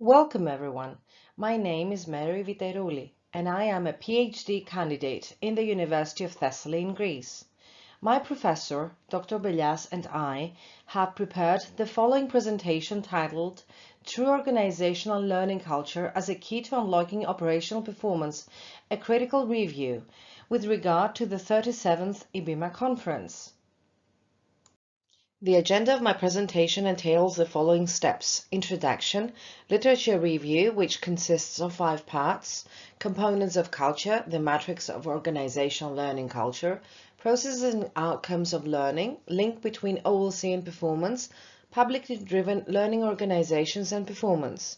Welcome everyone. My name is Viterouli and I am a PhD candidate in the University of Thessaly in Greece. My professor, Dr. Belias, and I have prepared the following presentation titled True Organizational Learning Culture as a Key to Unlocking Operational Performance, a Critical Review, with regard to the 37th IBIMA Conference. The agenda of my presentation entails the following steps: introduction, literature review, which consists of 5 parts, components of culture, the matrix of organizational learning culture, processes and outcomes of learning, link between OLC and performance, publicly driven learning organizations and performance.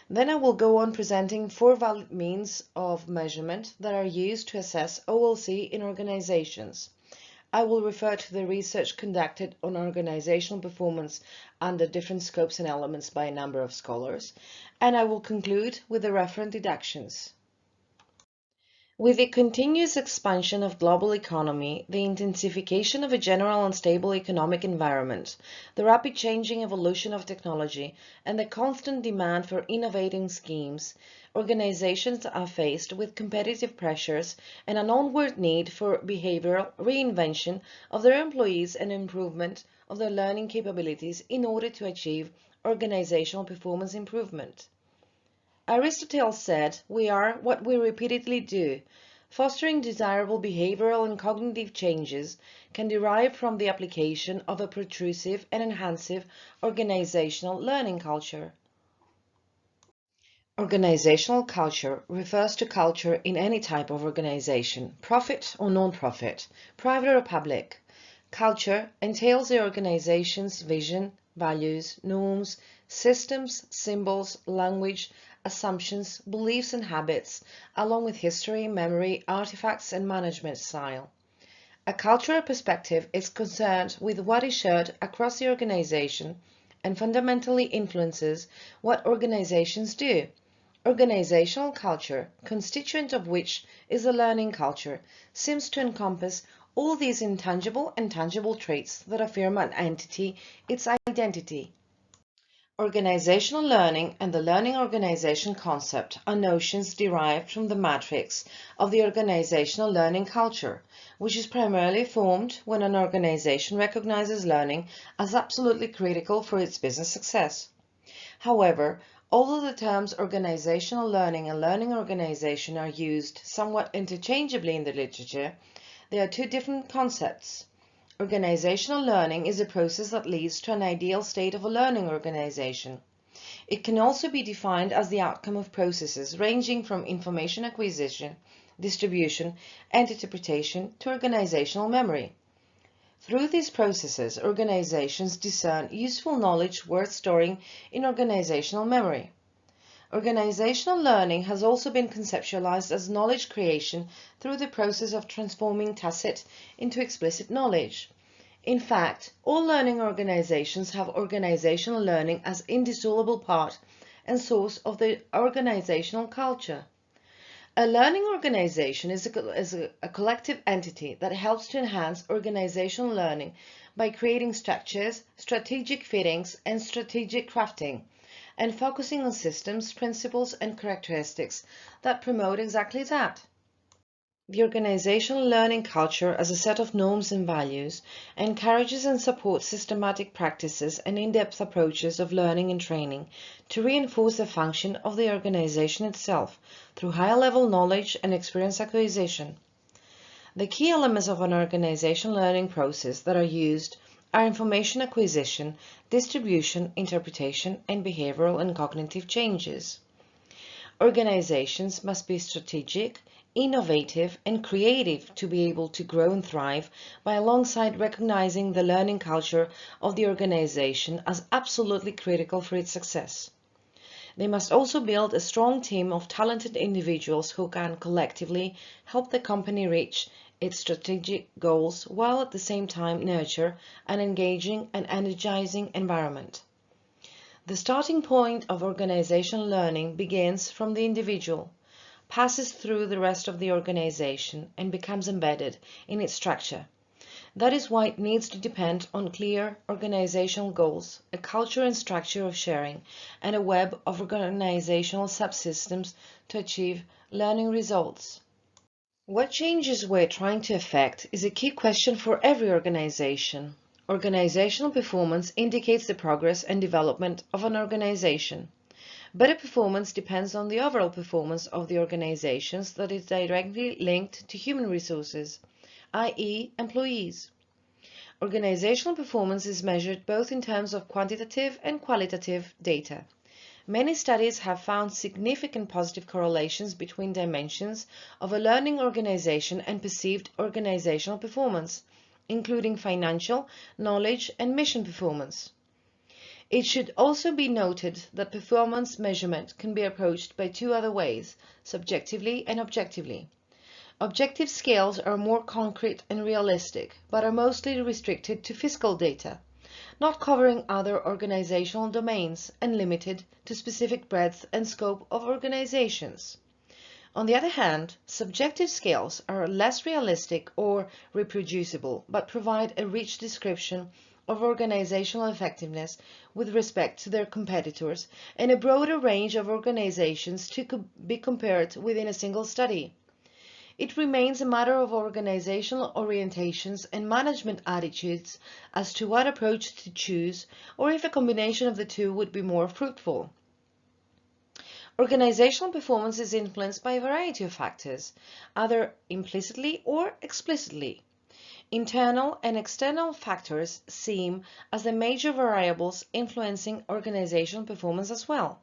Then I will go on presenting 4 valid means of measurement that are used to assess OLC in organizations. I will refer to the research conducted on organizational performance under different scopes and elements by a number of scholars, and I will conclude with the referent deductions. With the continuous expansion of global economy, the intensification of a general unstable economic environment, the rapid changing evolution of technology, and the constant demand for innovating schemes, organizations are faced with competitive pressures and an onward need for behavioral reinvention of their employees and improvement of their learning capabilities in order to achieve organizational performance improvement. Aristotle said, "We are what we repeatedly do." Fostering desirable behavioral and cognitive changes can derive from the application of a protrusive and enhancive organizational learning culture. Organizational culture refers to culture in any type of organization, profit or non-profit, private or public. Culture entails the organization's vision, values, norms, systems, symbols, language, assumptions, beliefs and habits, along with history, memory, artifacts and management style. A cultural perspective is concerned with what is shared across the organization and fundamentally influences what organizations do. Organizational culture, constituent of which is a learning culture, seems to encompass all these intangible and tangible traits that affirm an entity, its identity. Organizational learning and the learning organization concept are notions derived from the matrix of the organizational learning culture, which is primarily formed when an organization recognizes learning as absolutely critical for its business success. However, although the terms organizational learning and learning organization are used somewhat interchangeably in the literature, they are two different concepts. Organizational learning is a process that leads to an ideal state of a learning organization. It can also be defined as the outcome of processes ranging from information acquisition, distribution, and interpretation to organizational memory. Through these processes, organizations discern useful knowledge worth storing in organizational memory. Organizational learning has also been conceptualized as knowledge creation through the process of transforming tacit into explicit knowledge. In fact, all learning organizations have organizational learning as indissoluble part and source of the organizational culture. A learning organization is a collective entity that helps to enhance organizational learning by creating structures, strategic fittings, and strategic crafting, and focusing on systems, principles, and characteristics that promote exactly that. The organizational learning culture as a set of norms and values encourages and supports systematic practices and in-depth approaches of learning and training to reinforce the function of the organization itself through higher-level knowledge and experience acquisition. The key elements of an organizational learning process that are used are information acquisition, distribution, interpretation, and behavioral and cognitive changes. Organizations must be strategic, innovative, and creative to be able to grow and thrive by alongside recognizing the learning culture of the organization as absolutely critical for its success. They must also build a strong team of talented individuals who can collectively help the company reach its strategic goals while at the same time nurture an engaging and energizing environment. The starting point of organizational learning begins from the individual, passes through the rest of the organization, and becomes embedded in its structure. That is why it needs to depend on clear organizational goals, a culture and structure of sharing, and a web of organizational subsystems to achieve learning results. What changes we're trying to effect is a key question for every organization. Organizational performance indicates the progress and development of an organization. Better performance depends on the overall performance of the organizations that is directly linked to human resources, i.e., employees. Organizational performance is measured both in terms of quantitative and qualitative data. Many studies have found significant positive correlations between dimensions of a learning organization and perceived organizational performance, including financial, knowledge, and mission performance. It should also be noted that performance measurement can be approached by two other ways, subjectively and objectively. Objective scales are more concrete and realistic, but are mostly restricted to fiscal data, not covering other organizational domains and limited to specific breadth and scope of organizations. On the other hand, subjective scales are less realistic or reproducible, but provide a rich description of organizational effectiveness with respect to their competitors and a broader range of organizations to be compared within a single study. It remains a matter of organizational orientations and management attitudes as to what approach to choose or if a combination of the two would be more fruitful. Organizational performance is influenced by a variety of factors, either implicitly or explicitly. Internal and external factors seem as the major variables influencing organizational performance as well.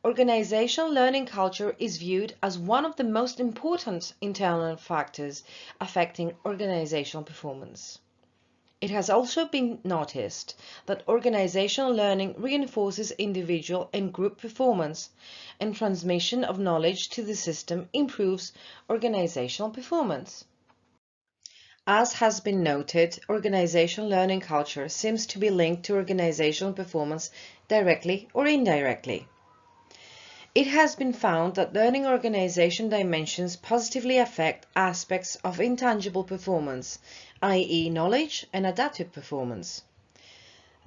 Organizational learning culture is viewed as one of the most important internal factors affecting organizational performance. It has also been noticed that organizational learning reinforces individual and group performance, and transmission of knowledge to the system improves organizational performance. As has been noted, organizational learning culture seems to be linked to organizational performance directly or indirectly. It has been found that learning organization dimensions positively affect aspects of intangible performance, i.e. knowledge and adaptive performance.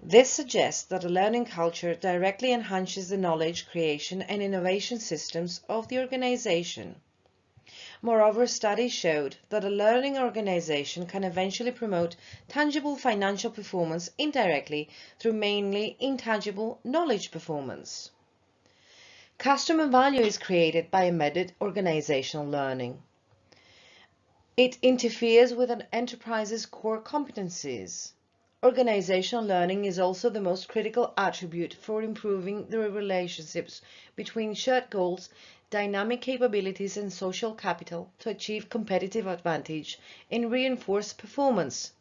This suggests that a learning culture directly enhances the knowledge creation and innovation systems of the organization. Moreover, studies showed that a learning organization can eventually promote tangible financial performance indirectly through mainly intangible knowledge performance. Customer value is created by embedded organizational learning. It interferes with an enterprise's core competencies. Organizational learning is also the most critical attribute for improving the relationships between shared goals, dynamic capabilities, and social capital to achieve competitive advantage and reinforce performance.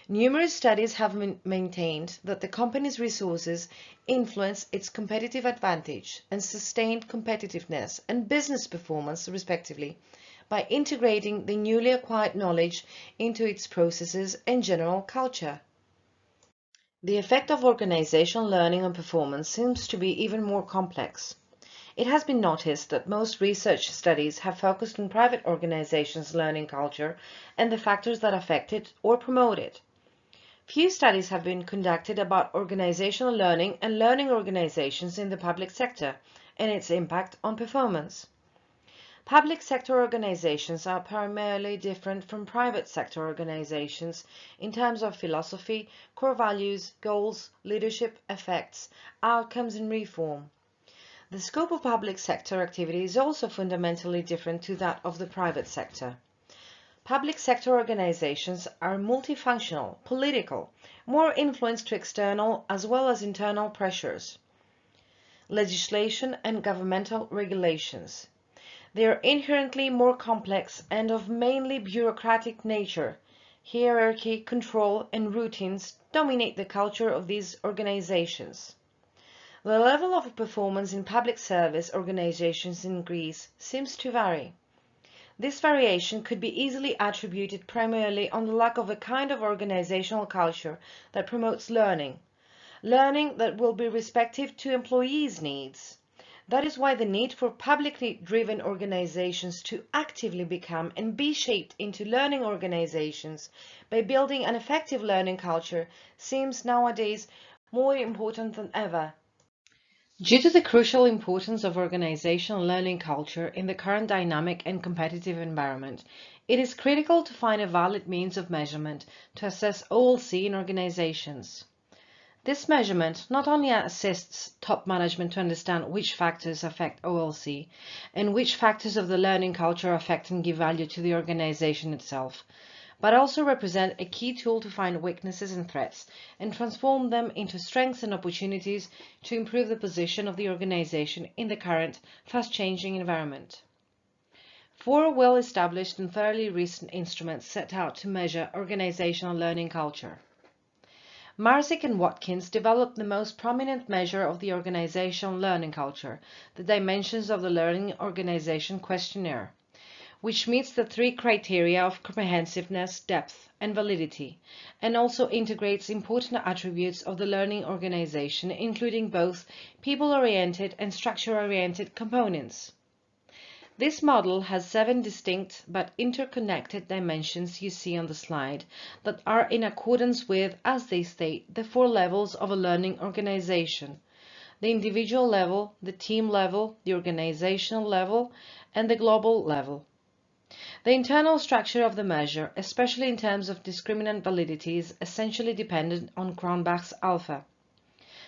Numerous studies have maintained that the company's resources influence its competitive advantage and sustained competitiveness and business performance, respectively, by integrating the newly acquired knowledge into its processes and general culture. The effect of organizational learning on performance seems to be even more complex. It has been noticed that most research studies have focused on private organizations' learning culture and the factors that affect it or promote it. Few studies have been conducted about organizational learning and learning organizations in the public sector and its impact on performance. Public sector organizations are primarily different from private sector organizations in terms of philosophy, core values, goals, leadership, effects, outcomes, and reform. The scope of public sector activity is also fundamentally different to that of the private sector. Public sector organizations are multifunctional, political, more influenced to external as well as internal pressures, legislation, and governmental regulations. They are inherently more complex and of mainly bureaucratic nature. Hierarchy, control, and routines dominate the culture of these organizations. The level of performance in public service organizations in Greece seems to vary. This variation could be easily attributed primarily on the lack of a kind of organizational culture that promotes learning that will be respective to employees' needs. That is why the need for publicly driven organizations to actively become and be shaped into learning organizations by building an effective learning culture seems nowadays more important than ever. Due to the crucial importance of organizational learning culture in the current dynamic and competitive environment, it is critical to find a valid means of measurement to assess OLC in organizations. This measurement not only assists top management to understand which factors affect OLC and which factors of the learning culture affect and give value to the organization itself, but also represent a key tool to find weaknesses and threats and transform them into strengths and opportunities to improve the position of the organization in the current, fast-changing environment. Four well-established and fairly recent instruments set out to measure organizational learning culture. Marzik and Watkins developed the most prominent measure of the organizational learning culture, the Dimensions of the Learning Organization Questionnaire, which meets the three criteria of comprehensiveness, depth, and validity, and also integrates important attributes of the learning organization, including both people-oriented and structure-oriented components. This model has 7 distinct but interconnected dimensions you see on the slide that are in accordance with, as they state, the 4 levels of a learning organization: the individual level, the team level, the organizational level, and the global level. The internal structure of the measure, especially in terms of discriminant validity, is essentially dependent on Cronbach's alpha.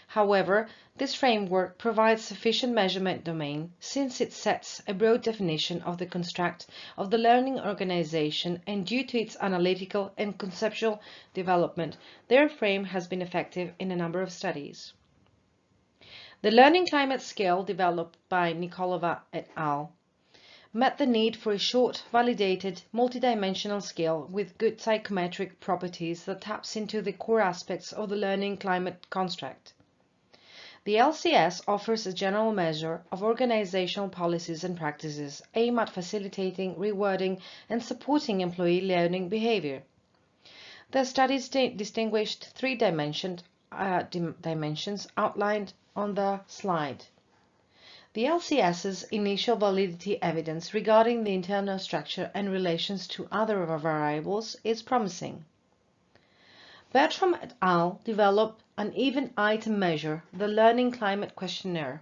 However, this framework provides sufficient measurement domain since it sets a broad definition of the construct of the learning organization, and due to its analytical and conceptual development, their frame has been effective in a number of studies. The learning climate scale developed by Nikolova et al. Met the need for a short, validated, multidimensional scale with good psychometric properties that taps into the core aspects of the learning climate construct. The LCS offers a general measure of organizational policies and practices aimed at facilitating, rewarding, and supporting employee learning behavior. The studies distinguished 3 dimensions outlined on the slide. The LCS's initial validity evidence regarding the internal structure and relations to other variables is promising. Bertram et al. Developed an even item measure, the Learning Climate Questionnaire,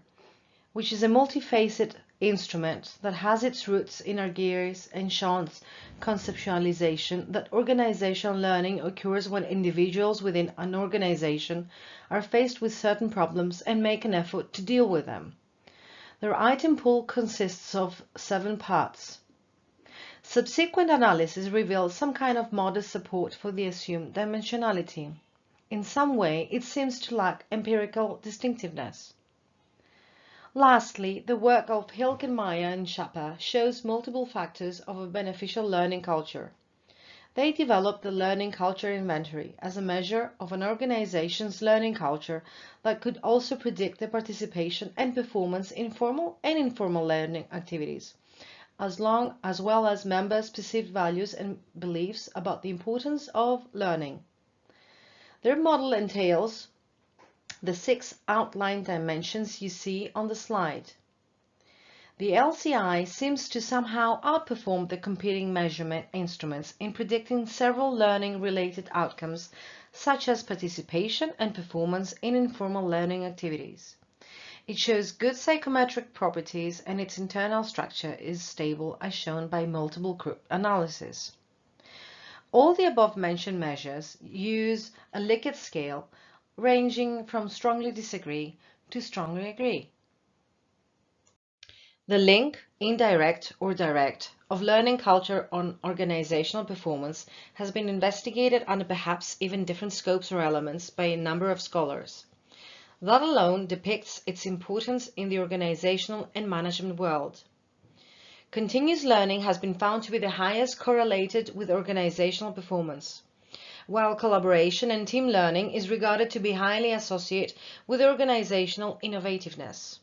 which is a multifaceted instrument that has its roots in Argyris and Chant's conceptualization that organizational learning occurs when individuals within an organization are faced with certain problems and make an effort to deal with them. Their item pool consists of 7 parts. Subsequent analysis reveals some kind of modest support for the assumed dimensionality. In some way, it seems to lack empirical distinctiveness. Lastly, the work of Hilkenmeyer and Schapper shows multiple factors of a beneficial learning culture. They developed the Learning Culture Inventory as a measure of an organization's learning culture that could also predict the participation and performance in formal and informal learning activities, as well as members' perceived values and beliefs about the importance of learning. Their model entails the 6 outlined dimensions you see on the slide. The LCI seems to somehow outperform the competing measurement instruments in predicting several learning-related outcomes, such as participation and performance in informal learning activities. It shows good psychometric properties, and its internal structure is stable, as shown by multiple group analysis. All the above-mentioned measures use a Likert scale ranging from strongly disagree to strongly agree. The link, indirect or direct, of learning culture on organizational performance has been investigated under perhaps even different scopes or elements by a number of scholars. That alone depicts its importance in the organizational and management world. Continuous learning has been found to be the highest correlated with organizational performance, while collaboration and team learning is regarded to be highly associated with organizational innovativeness.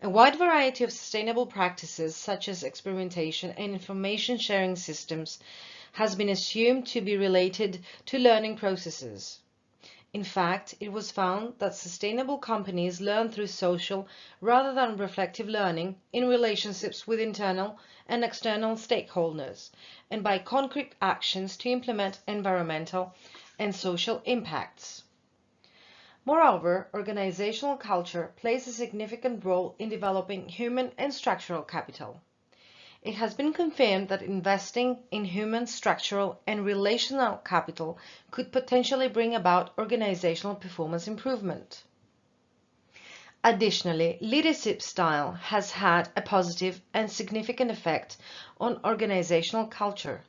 A wide variety of sustainable practices, such as experimentation and information sharing systems, has been assumed to be related to learning processes. In fact, it was found that sustainable companies learn through social rather than reflective learning in relationships with internal and external stakeholders, and by concrete actions to implement environmental and social impacts. Moreover, organizational culture plays a significant role in developing human and structural capital. It has been confirmed that investing in human, structural, and relational capital could potentially bring about organizational performance improvement. Additionally, leadership style has had a positive and significant effect on organizational culture,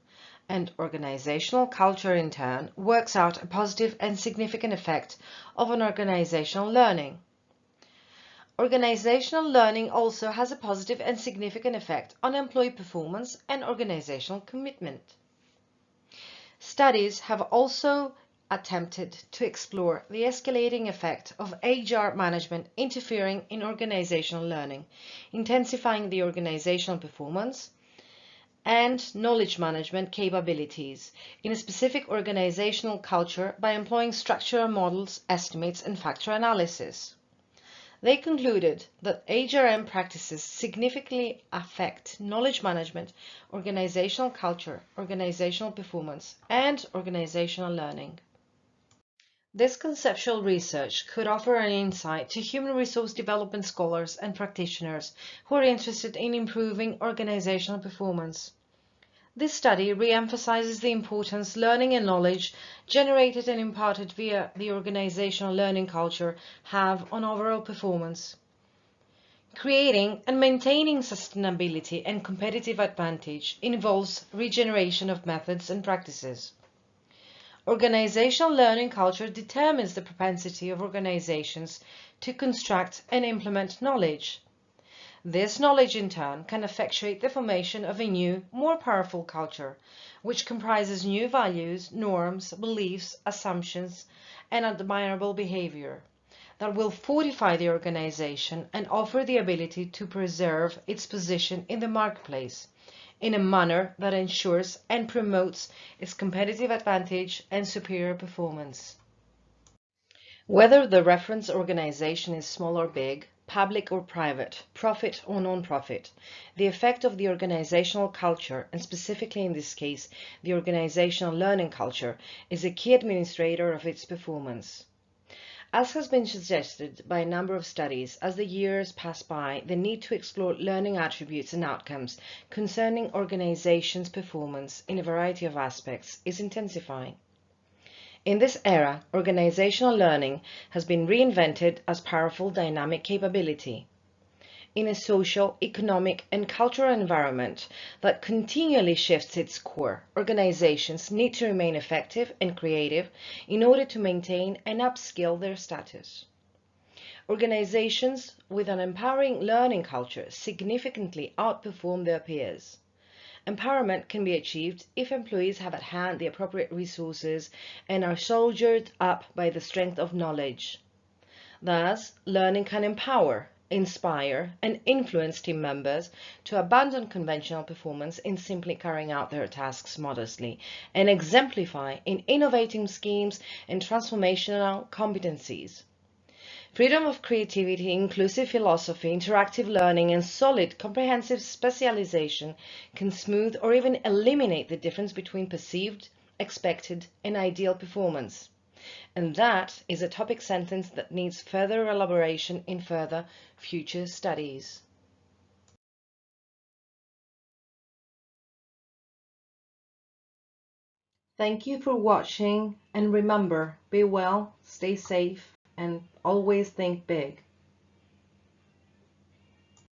and organizational culture in turn works out a positive and significant effect of an organizational learning. Organizational learning also has a positive and significant effect on employee performance and organizational commitment. Studies have also attempted to explore the escalating effect of HR management interfering in organizational learning, intensifying the organizational performance and knowledge management capabilities in a specific organizational culture by employing structural models, estimates, and factor analysis. They concluded that HRM practices significantly affect knowledge management, organizational culture, organizational performance, and organizational learning. This conceptual research could offer an insight to human resource development scholars and practitioners who are interested in improving organizational performance. This study re-emphasizes the importance learning and knowledge generated and imparted via the organizational learning culture have on overall performance. Creating and maintaining sustainability and competitive advantage involves regeneration of methods and practices. Organizational learning culture determines the propensity of organizations to construct and implement knowledge. This knowledge, in turn, can effectuate the formation of a new, more powerful culture, which comprises new values, norms, beliefs, assumptions, and admirable behavior that will fortify the organization and offer the ability to preserve its position in the marketplace in a manner that ensures and promotes its competitive advantage and superior performance. Whether the reference organization is small or big, public or private, profit or non-profit, the effect of the organizational culture, and specifically in this case, the organizational learning culture, is a key administrator of its performance. As has been suggested by a number of studies, as the years pass by, the need to explore learning attributes and outcomes concerning organizations' performance in a variety of aspects is intensifying. In this era, organizational learning has been reinvented as powerful dynamic capability. In a social, economic, and cultural environment that continually shifts its core, organizations need to remain effective and creative in order to maintain and upskill their status. Organizations with an empowering learning culture significantly outperform their peers. Empowerment can be achieved if employees have at hand the appropriate resources and are soldiered up by the strength of knowledge. Thus, learning can empower, inspire, and influence team members to abandon conventional performance in simply carrying out their tasks modestly and exemplify in innovating schemes and transformational competencies. Freedom of creativity, inclusive philosophy, interactive learning, and solid, comprehensive specialization can smooth or even eliminate the difference between perceived, expected, and ideal performance. And that is a topic sentence that needs further elaboration in further future studies. Thank you for watching, and remember, be well, stay safe, and always think big.